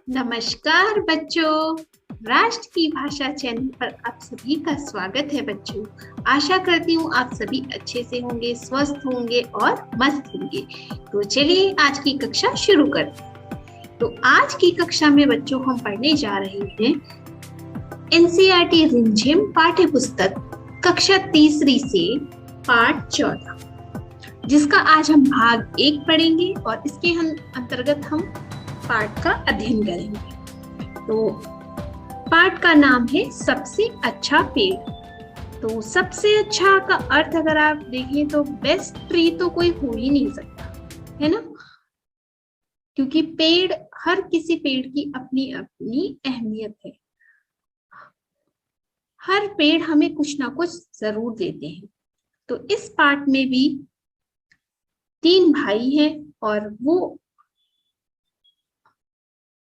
नमस्कार बच्चों। राष्ट्र की भाषा चैनल पर आप सभी का स्वागत है बच्चों। आशा करती हूँ आप सभी अच्छे से होंगे, स्वस्थ होंगे और मस्त होंगे। तो चलिए आज की कक्षा शुरू करते हैं। तो आज की कक्षा में बच्चों हम पढ़ने जा रहे हैं एनसीईआरटी रिमझिम पाठ्य पुस्तक कक्षा तीसरी से पाठ 14, जिसका आज हम भाग 1 पढ़ेंगे और इसके अंतर्गत हम पाठ का अध्ययन करेंगे। तो पाठ का नाम है सबसे अच्छा पेड़। तो सबसे अच्छा का अर्थ अगर आप देखें तो बेस्ट ट्री तो कोई हो ही नहीं सकता, है ना, क्योंकि पेड़, हर किसी पेड़ की अपनी अपनी अहमियत है। हर पेड़ हमें कुछ ना कुछ जरूर देते हैं। तो इस पाठ में भी 3 भाई हैं और वो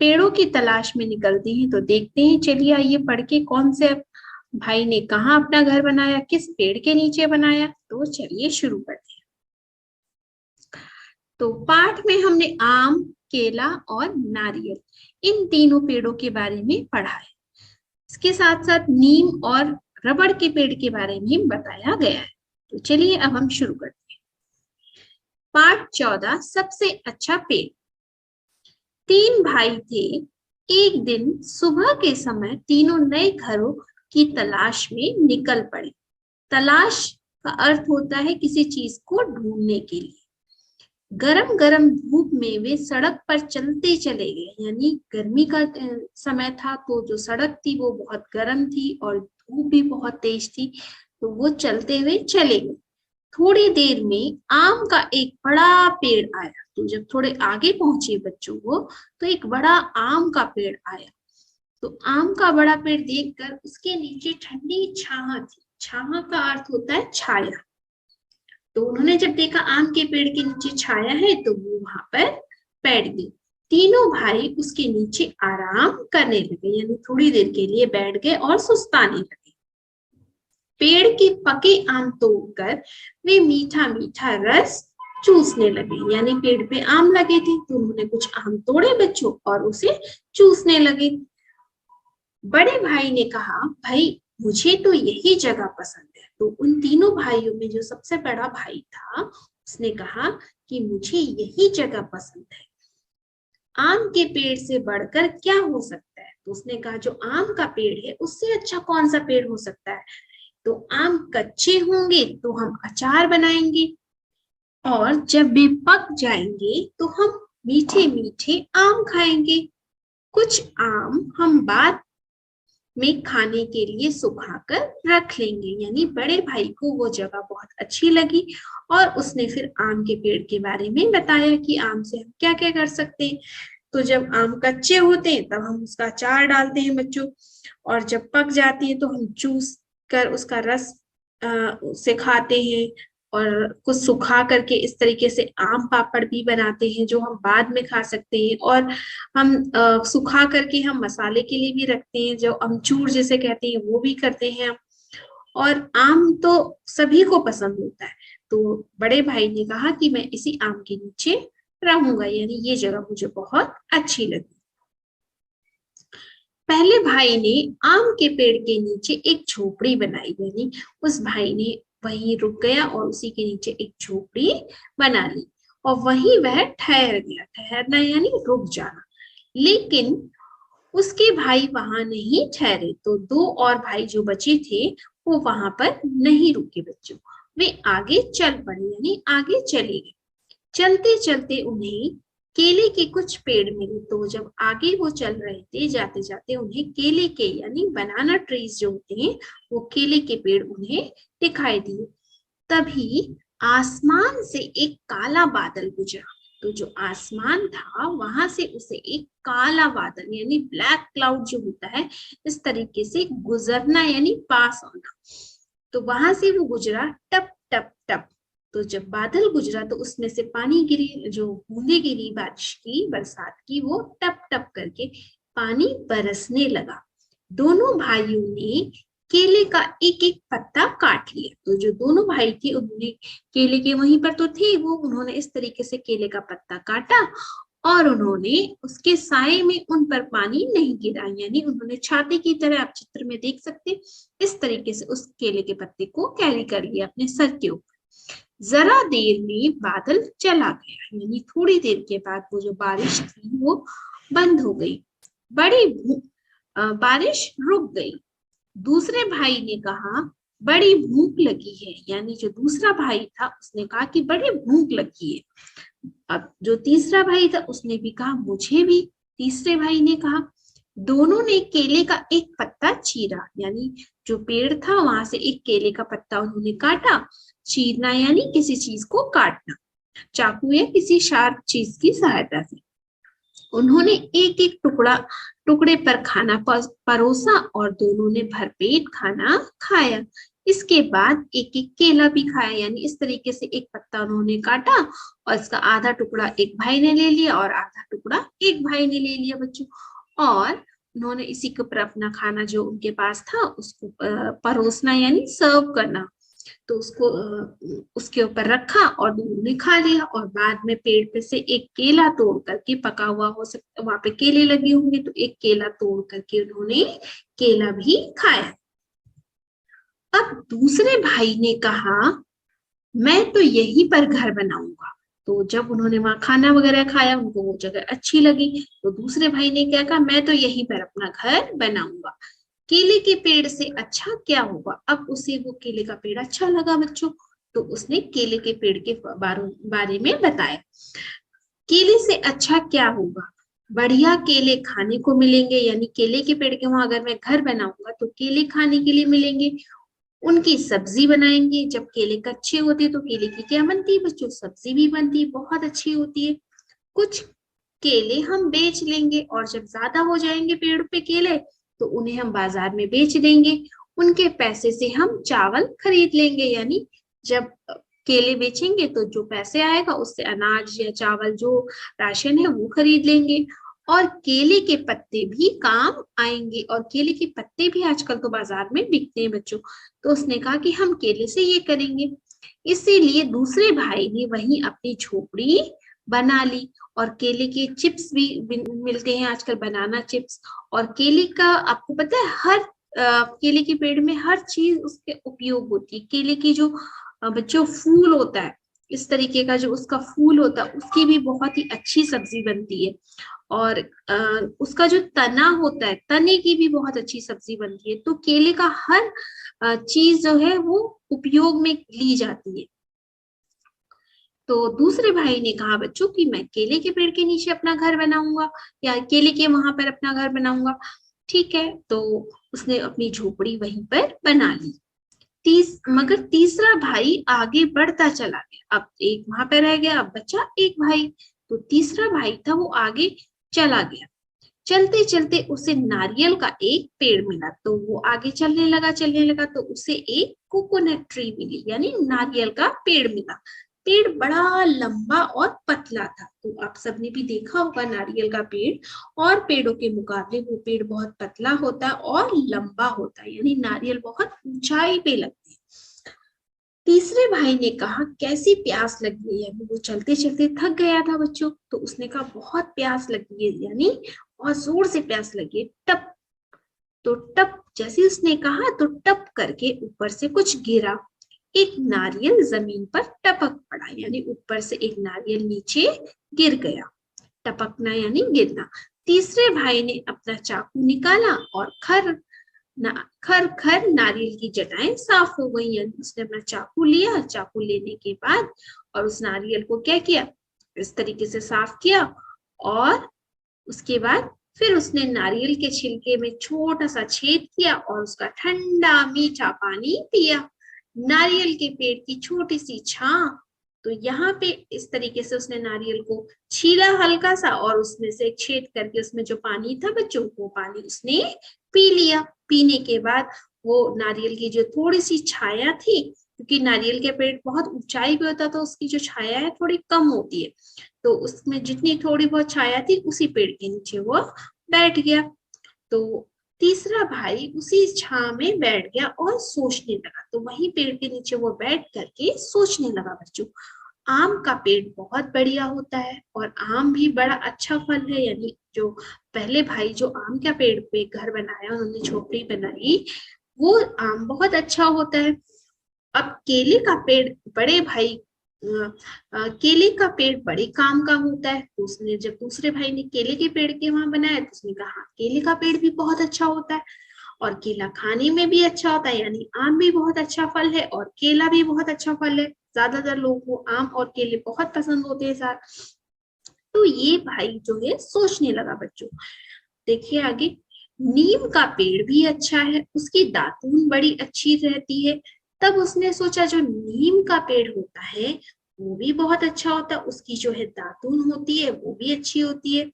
पेड़ों की तलाश में निकलते हैं। तो देखते हैं, चलिए आइए पढ़ के, कौन से भाई ने कहाँ अपना घर बनाया, किस पेड़ के नीचे बनाया। तो चलिए शुरू करते हैं। तो पाठ में हमने आम, केला और नारियल, इन तीनों पेड़ों के बारे में पढ़ा है। इसके साथ साथ नीम और रबड़ के पेड़ के बारे में बताया गया है। तो चलिए अब हम शुरू करते हैं। पाठ 14, सबसे अच्छा पेड़। 3 भाई थे। एक दिन सुबह के समय तीनों नए घरों की तलाश में निकल पड़े। तलाश का अर्थ होता है किसी चीज को ढूंढने के लिए। गरम गरम धूप में वे सड़क पर चलते चले गए, यानी गर्मी का समय था तो जो सड़क थी वो बहुत गर्म थी और धूप भी बहुत तेज थी, तो वो चलते हुए चले गए। थोड़ी देर में आम का एक बड़ा पेड़ आया। तो जब थोड़े आगे पहुंचे बच्चों वो, तो एक बड़ा आम का पेड़ आया। तो आम का बड़ा पेड़ देखकर उसके नीचे ठंडी छाया थी। छाया का अर्थ होता है छाया। तो उन्होंने जब देखा आम के पेड़ के नीचे छाया है तो वो वहां पर बैठ गए। तीनों भाई उसके नीचे आराम करने लगे, यानी थोड़ी देर के लिए बैठ गए और सुस्ताने लगे। पेड़ के पके आम तोड़कर वे मीठा मीठा रस चूसने लगे, यानी पेड़ पे आम लगे थे तो उन्होंने कुछ आम तोड़े बच्चों और उसे चूसने लगे। बड़े भाई ने कहा, भाई मुझे तो यही जगह पसंद है। तो उन तीनों भाइयों में जो सबसे बड़ा भाई था उसने कहा कि मुझे यही जगह पसंद है। आम के पेड़ से बढ़कर क्या हो सकता है? तो उसने कहा जो आम का पेड़ है उससे अच्छा कौन सा पेड़ हो सकता है। तो आम कच्चे होंगे तो हम अचार बनाएंगे और जब वे पक जाएंगे तो हम मीठे मीठे आम खाएंगे। कुछ आम हम बाद में खाने के लिए सुखाकर रख लेंगे। यानी बड़े भाई को वो जगह बहुत अच्छी लगी और उसने फिर आम के पेड़ के बारे में बताया कि आम से हम क्या क्या कर सकते हैं। तो जब आम कच्चे होते हैं तब हम उसका अचार डालते हैं बच्चों, और जब पक जाती है तो हम चूस कर उसका रस से खाते हैं। और कुछ सुखा करके इस तरीके से आम पापड़ भी बनाते हैं जो हम बाद में खा सकते हैं। और हम सुखा करके हम मसाले के लिए भी रखते हैं, जो अमचूर जिसे कहते हैं वो भी करते हैं। और आम तो सभी को पसंद होता है। तो बड़े भाई ने कहा कि मैं इसी आम के नीचे रहूंगा, यानी ये जगह मुझे बहुत अच्छी लगी। पहले भाई ने आम के पेड़ के नीचे एक झोपड़ी बनाई, यानी उस भाई ने वहीं रुक गया और उसी के नीचे एक झोपड़ी बना ली और वहीं वह ठहर गया। ठहरना यानी रुक जाना। लेकिन उसके भाई वहां नहीं ठहरे, तो 2 और भाई जो बचे थे वो वहां पर नहीं रुके बच्चों। वे आगे चल पड़े, यानी आगे चले गए। चलते चलते उन्हें केले के कुछ पेड़ मिले। तो जब आगे वो चल रहे थे, जाते जाते उन्हें केले के यानी बनाना ट्रीज जो होते हैं वो केले के पेड़ उन्हें दिखाई दिए। तभी आसमान से एक काला बादल गुजरा। तो जो आसमान था वहां से उसे एक काला बादल यानी ब्लैक क्लाउड जो होता है इस तरीके से गुजरना यानी पास आना। तो वहां से वो गुजरा, टप टप टप। तो जब बादल गुजरा तो उसमें से पानी गिरी, जो बूंदे गिरी बारिश की, बरसात की, वो टप टप करके पानी बरसने लगा। दोनों भाइयों ने केले का एक एक पत्ता काट लिया। तो जो दोनों भाई थे उन्होंने केले के वहीं पर तो थे वो, उन्होंने इस तरीके से केले का पत्ता काटा और उन्होंने उसके साए में उन पर पानी नहीं गिरा, यानी उन्होंने छाते की तरह, आप चित्र में देख सकते, इस तरीके से उस केले के पत्ते को कैरी कर लिया अपने सर के ऊपर। जरा देर में बादल चला गया, यानी थोड़ी देर के बाद वो जो बारिश थी वो बंद हो गई, बारिश रुक गई। दूसरे भाई ने कहा बड़ी भूख लगी है, यानी जो दूसरा भाई था उसने कहा कि बड़ी भूख लगी है। अब जो तीसरा भाई था उसने भी कहा मुझे भी। तीसरे भाई ने कहा, दोनों ने केले का एक पत्ता चीरा, यानी जो पेड़ था वहां से एक केले का पत्ता उन्होंने काटा। चीरना यानी किसी चीज को काटना, चाकू या किसी शार्प चीज की सहायता से। उन्होंने एक एक टुकड़े पर खाना परोसा और दोनों ने भरपेट खाना खाया। इसके बाद एक एक केला भी खाया, यानी इस तरीके से एक पत्ता उन्होंने काटा और इसका आधा टुकड़ा एक भाई ने ले लिया और आधा टुकड़ा एक भाई ने ले लिया बच्चों। और उन्होंने इसी के ऊपर अपना खाना जो उनके पास था उसको परोसना यानी सर्व करना, तो उसको उसके ऊपर रखा और दोनों ने खा लिया। और बाद में पेड़ पे से एक केला तोड़ करके, पका हुआ हो सकता, वहां पे केले लगे होंगे, तो एक केला तोड़ करके उन्होंने केला भी खाया। अब दूसरे भाई ने कहा मैं तो यहीं पर घर बनाऊंगा। तो जब उन्होंने वहां खाना वगैरह खाया, उनको वो जगह अच्छी लगी, तो दूसरे भाई ने क्या कहा, मैं तो यहीं पर अपना घर बनाऊंगा। केले के पेड़ से अच्छा क्या होगा। अब उसे वो केले का पेड़ अच्छा लगा बच्चों, तो उसने केले के पेड़ के बारे में बताया। केले से अच्छा क्या होगा, बढ़िया केले खाने को मिलेंगे, यानी केले के पेड़ के वहां अगर मैं घर बनाऊंगा तो केले खाने के लिए मिलेंगे। उनकी सब्जी बनाएंगे, जब केले कच्चे होते तो केले की क्या बनती है बच्चों, सब्जी भी बनती है, बहुत अच्छी होती है। कुछ केले हम बेच लेंगे और जब ज्यादा हो जाएंगे पेड़ पे केले तो उन्हें हम बाजार में बेच देंगे। उनके पैसे से हम चावल खरीद लेंगे, यानी जब केले बेचेंगे तो जो पैसे आएगा उससे अनाज या चावल जो राशन है वो खरीद लेंगे। और केले के पत्ते भी काम आएंगे, और केले के पत्ते भी आजकल तो बाजार में बिकते हैं बच्चों। तो उसने कहा कि हम केले से ये करेंगे। इसीलिए दूसरे भाई ने वहीं अपनी झोपड़ी बना ली। और केले के चिप्स भी मिलते हैं आजकल, बनाना चिप्स। और केले का आपको पता है, हर केले के पेड़ में हर चीज उसके उपयोग होती है। केले की जो बच्चों फूल होता है, इस तरीके का जो उसका फूल होता है उसकी भी बहुत ही अच्छी सब्जी बनती है। और उसका जो तना होता है, तने की भी बहुत अच्छी सब्जी बनती है। तो केले का हर चीज जो है वो उपयोग में ली जाती है। तो दूसरे भाई ने कहा बच्चों कि मैं केले के पेड़ के नीचे अपना घर बनाऊंगा, या केले के वहां पर अपना घर बनाऊंगा। ठीक है, तो उसने अपनी झोपड़ी वहीं पर बना ली। मगर तीसरा भाई आगे बढ़ता चला गया। अब एक वहां पर रह गया, अब बचा एक भाई। तो तीसरा भाई था वो आगे चला गया। चलते चलते उसे नारियल का एक पेड़ मिला, तो वो आगे चलने लगा तो उसे एक कोकोनट ट्री मिली, यानी नारियल का पेड़ मिला। पेड़ बड़ा लंबा और पतला था। तो आप सबने भी देखा होगा नारियल का पेड़, और पेड़ों के मुकाबले वो पेड़ बहुत पतला होता है और लंबा होता है, यानी नारियल बहुत ऊंचाई पे लगते हैं। तीसरे भाई ने कहा कैसी प्यास लगी है, यानी वो चलते चलते थक गया था बच्चों। तो उसने कहा बहुत प्यास लगी है, यानी बहुत जोर से प्यास लगी है। टप, तो टप जैसे उसने कहा तो टप करके ऊपर से कुछ गिरा। एक नारियल जमीन पर टपक पड़ा, यानी ऊपर से एक नारियल नीचे गिर गया। टपकना यानी गिरना। तीसरे भाई ने अपना चाकू निकाला और खर खर नारियल की जटाएं साफ हो गई, यानी उसने अपना चाकू लिया। चाकू लेने के बाद और उस नारियल को क्या किया, इस तरीके से साफ किया। और उसके बाद फिर उसने नारियल के छिलके में छोटा सा छेद किया और उसका ठंडा मीठा पानी पिया। नारियल के पेड़ की छोटी सी छां, तो यहाँ पे इस तरीके से उसने नारियल को छीला हल्का सा और उसमें से छेद करके उसमें जो पानी था बच्चों, वो पानी उसने पी लिया। पीने के बाद वो नारियल की जो थोड़ी सी छाया थी, क्योंकि नारियल के पेड़ बहुत ऊंचाई पे होता तो उसकी जो छाया है थोड़ी कम होती है, तो उसमें जितनी थोड़ी बहुत छाया थी उसी पेड़ के नीचे वो बैठ गया। तो तीसरा भाई उसी छां में बैठ गया और सोचने लगा। तो वही पेड़ के नीचे वो बैठ करके सोचने लगा बच्चों, आम का पेड़ बहुत बढ़िया होता है और आम भी बड़ा अच्छा फल है। यानी जो पहले भाई जो आम का पेड़ पे घर बनाया, उन्होंने झोपड़ी बनाई, वो आम बहुत अच्छा होता है। अब केले का पेड़, बड़े भाई केले का पेड़ बड़े काम का होता है। तो उसने जब दूसरे भाई ने केले के पेड़ के वहां बनाया तो उसने कहा हाँ, केले का पेड़ भी बहुत अच्छा होता है और केला खाने में भी अच्छा होता है। यानी आम भी बहुत अच्छा फल है और केला भी बहुत अच्छा फल है। ज्यादातर लोगों को आम और केले बहुत पसंद होते हैं साथ। तो ये भाई जो है सोचने लगा बच्चों। देखिए आगे, नीम का पेड़ भी अच्छा है, उसकी दातून बड़ी अच्छी रहती है। तब उसने सोचा जो नीम का पेड़ होता है वो भी बहुत अच्छा होता है, उसकी जो है दातून होती है वो भी अच्छी होती है।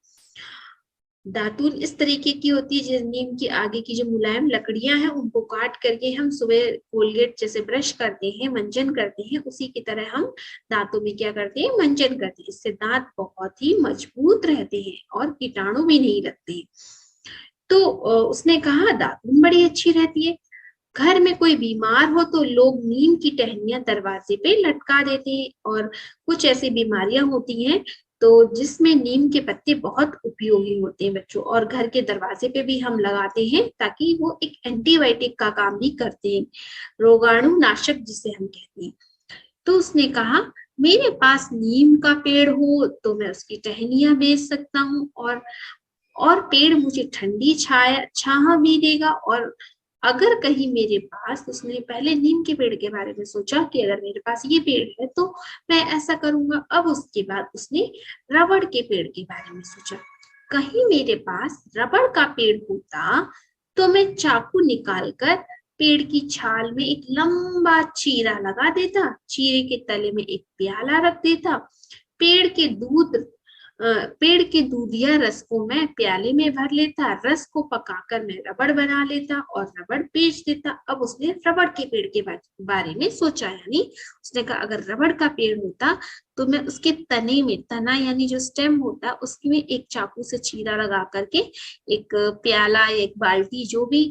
दातून इस तरीके की होती है जैसे नीम की आगे की जो मुलायम लकड़ियां हैं उनको काट करके हम सुबह कोलगेट जैसे ब्रश करते हैं, मंजन करते हैं, उसी की तरह हम दांतों में क्या करते हैं, मंजन करते हैं। इससे दांत बहुत ही मजबूत रहते हैं और कीटाणु भी नहीं लगते हैं। तो उसने कहा दातून बड़ी अच्छी रहती है। घर में कोई बीमार हो तो लोग नीम की टहनियां दरवाजे पे लटका देते हैं। और कुछ ऐसी बीमारियां होती हैं तो जिसमें नीम के पत्ते बहुत उपयोगी होते हैं बच्चों, और घर के दरवाजे पे भी हम लगाते हैं ताकि वो एक एंटीबायोटिक का काम भी करते हैं, रोगाणु नाशक जिसे हम कहते हैं। तो उसने कहा मेरे पास नीम का पेड़ हो तो मैं उसकी टहनियां बेच सकता हूँ, और पेड़ मुझे ठंडी छाया छाया भी देगा। और अगर कहीं मेरे पास, उसने पहले नीम के पेड़ के बारे में सोचा कि अगर मेरे पास ये पेड़ है तो मैं ऐसा करूंगा। अब उसके बाद उसने रबड़ के पेड़ के बारे में सोचा। कहीं मेरे पास रबड़ का पेड़ होता तो मैं चाकू निकालकर पेड़ की छाल में एक लंबा चीरा लगा देता, चीरे के तले में एक प्याला रख देता, पेड़ के दूध पेड़ के दूधिया रस को मैं प्याले में भर लेता, रस को पकाकर मैं रबड़ बना लेता और रबड़ बेच देता। अब उसने रबड़ के पेड़ के बारे में सोचा। यानी उसने कहा अगर रबड़ का पेड़ होता तो मैं उसके तने में, तना यानी जो स्टेम होता है उसमें एक चाकू से चीरा लगा करके एक प्याला, एक बाल्टी, जो भी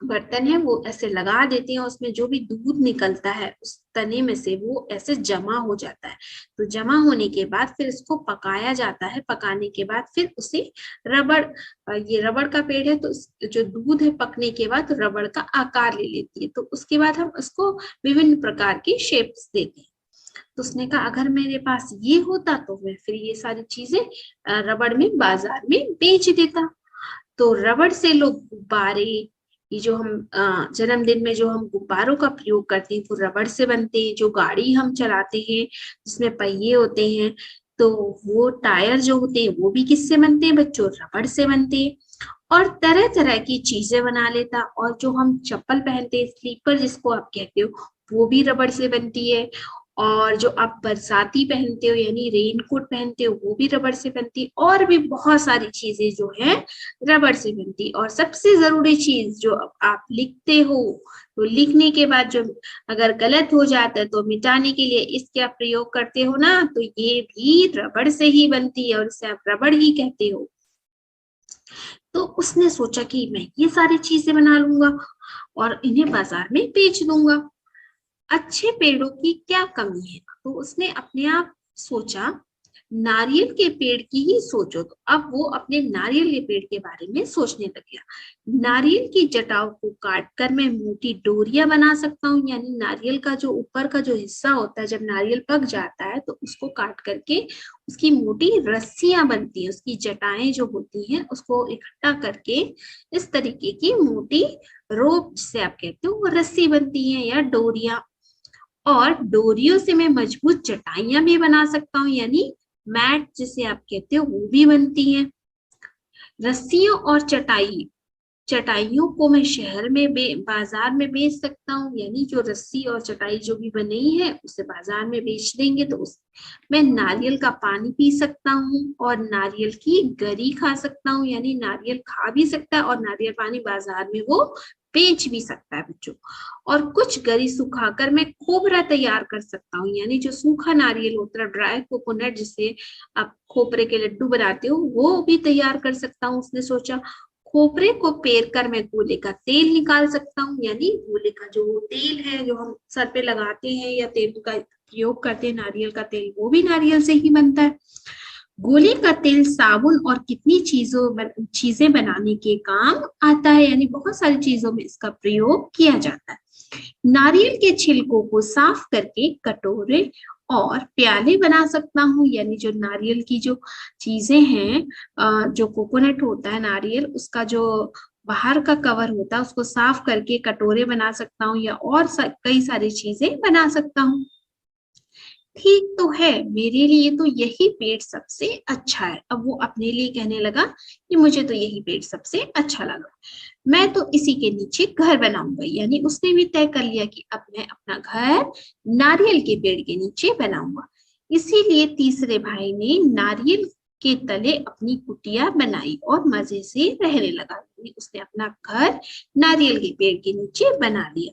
बर्तन है वो ऐसे लगा देते हैं, उसमें जो भी दूध निकलता है उस तने में से वो ऐसे जमा हो जाता है। तो जमा होने के बाद फिर इसको पकाया जाता है, पकाने के बाद फिर उसे रबड़, ये रबड़ का पेड़ है तो जो दूध है पकने के बाद रबड़ का आकार ले लेती है। तो उसके बाद हम उसको विभिन्न प्रकार की शेप्स देते हैं। तो उसने कहा अगर मेरे पास ये होता तो मैं फिर ये सारी चीजें रबड़ में बाजार में बेच देता। तो रबड़ से लोग गुब्बारे, ये जो हम जन्मदिन में जो हम गुब्बारों का प्रयोग करते हैं वो रबड़ से बनते हैं। जो गाड़ी हम चलाते हैं जिसमें पहिए होते हैं तो वो टायर जो होते हैं वो भी किससे बनते हैं बच्चों, रबड़ से बनते हैं। और तरह तरह की चीजें बना लेता। और जो हम चप्पल पहनते हैं, स्लीपर जिसको आप कहते हो, वो भी रबड़ से बनती है। और जो आप बरसाती पहनते हो यानी रेनकोट पहनते हो वो भी रबड़ से बनती है। और भी बहुत सारी चीजें जो है रबड़ से बनती है। और सबसे जरूरी चीज जो आप लिखते हो तो लिखने के बाद जो अगर गलत हो जाता है तो मिटाने के लिए इसका प्रयोग करते हो ना, तो ये भी रबड़ से ही बनती है और इसे आप रबड़ ही कहते हो। तो उसने सोचा कि मैं ये सारी चीजें बना लूंगा और इन्हें बाजार में बेच दूंगा। अच्छे पेड़ों की क्या कमी है? तो उसने अपने आप सोचा नारियल के पेड़ की ही सोचो। तो अब वो अपने नारियल के पेड़ के बारे में सोचने लग गया। नारियल की जटाओं को काटकर मैं मोटी डोरियां बना सकता हूँ। यानी नारियल का जो ऊपर का जो हिस्सा होता है, जब नारियल पक जाता है तो उसको काट करके उसकी मोटी रस्सियां बनती है, उसकी जटाएं जो होती हैं उसको इकट्ठा करके इस तरीके की मोटी रोप जिसे आप कहते हो वो रस्सी बनती है या डोरियां। और डोरियों से मैं मजबूत चटाइयां भी बना सकता हूँ, यानी मैट जिसे आप कहते हो वो भी बनती हैं। रस्सियों और चटाइयों को मैं शहर में बाजार में बेच सकता हूँ। यानी जो रस्सी और चटाई जो भी बनी है उसे बाजार में बेच देंगे तो मैं नारियल का पानी पी सकता हूँ और नारियल की गरी खा सकता हूँ। यानी नारियल खा भी सकता है और नारियल पानी बाजार में वो बेच भी सकता है बच्चों। और कुछ गरी सुखाकर मैं खोबरा तैयार कर सकता हूँ। यानी जो सूखा नारियल होता है, ड्राई कोकोनट जिसे आप खोपरे के लड्डू बनाते हो, वो भी तैयार कर सकता हूँ। उसने सोचा खोपरे को पेर कर मैं गोले का तेल निकाल सकता हूँ, यानी गोले का जो तेल है जो हम सर पे लगाते हैं या तेल का प्रयोग करते हैं, नारियल का तेल, वो भी नारियल से ही बनता है। गोले का तेल साबुन और कितनी चीजें बनाने के काम आता है, यानी बहुत सारी चीजों में इसका प्रयोग किया जाता है। नारियल के छिलकों को साफ करके कटोरे और प्याले बना सकता हूँ, यानी जो नारियल की जो चीजें हैं, जो कोकोनट होता है नारियल, उसका जो बाहर का कवर होता है उसको साफ करके कटोरे बना सकता हूँ या और कई सारी चीजें बना सकता हूँ। ठीक तो है, मेरे लिए तो यही पेड़ सबसे अच्छा है। अब वो अपने लिए कहने लगा कि मुझे तो यही पेड़ सबसे अच्छा लगा, मैं तो इसी के नीचे घर बनाऊंगा, यानी उसने भी तय कर लिया कि अब मैं अपना घर नारियल के पेड़ के नीचे बनाऊंगा। इसीलिए तीसरे भाई ने नारियल के तले अपनी कुटिया बनाई और मजे से रहने लगा, यानी उसने अपना घर नारियल के पेड़ के नीचे बना लिया।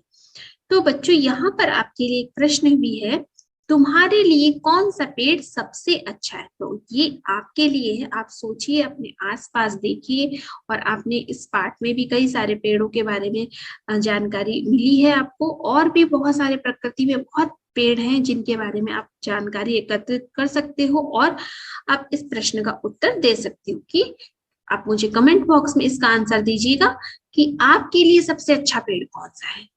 तो बच्चों, यहाँ पर आपके लिए एक प्रश्न भी है, तुम्हारे लिए कौन सा पेड़ सबसे अच्छा है? तो ये आपके लिए है, आप सोचिए, अपने आसपास देखिए, और आपने इस पाठ में भी कई सारे पेड़ों के बारे में जानकारी मिली है आपको, और भी बहुत सारे प्रकृति में बहुत पेड़ हैं जिनके बारे में आप जानकारी एकत्रित कर सकते हो और आप इस प्रश्न का उत्तर दे सकते हो। कि आप मुझे कमेंट बॉक्स में इसका आंसर दीजिएगा कि आपके लिए सबसे अच्छा पेड़ कौन सा है।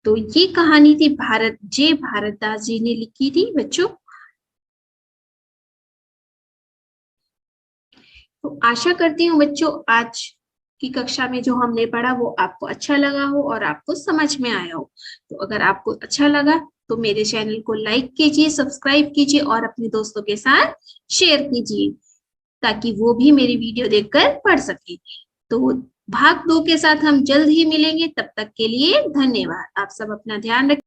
तो ये कहानी थी भारतदास जी ने लिखी थी बच्चों। तो आशा करती हूँ बच्चों, आज की कक्षा में जो हमने पढ़ा वो आपको अच्छा लगा हो और आपको समझ में आया हो। तो अगर आपको अच्छा लगा तो मेरे चैनल को लाइक कीजिए, सब्सक्राइब कीजिए और अपने दोस्तों के साथ शेयर कीजिए, ताकि वो भी मेरी वीडियो देखकर पढ़ सके। तो भाग 2 के साथ हम जल्द ही मिलेंगे, तब तक के लिए धन्यवाद। आप सब अपना ध्यान रखें।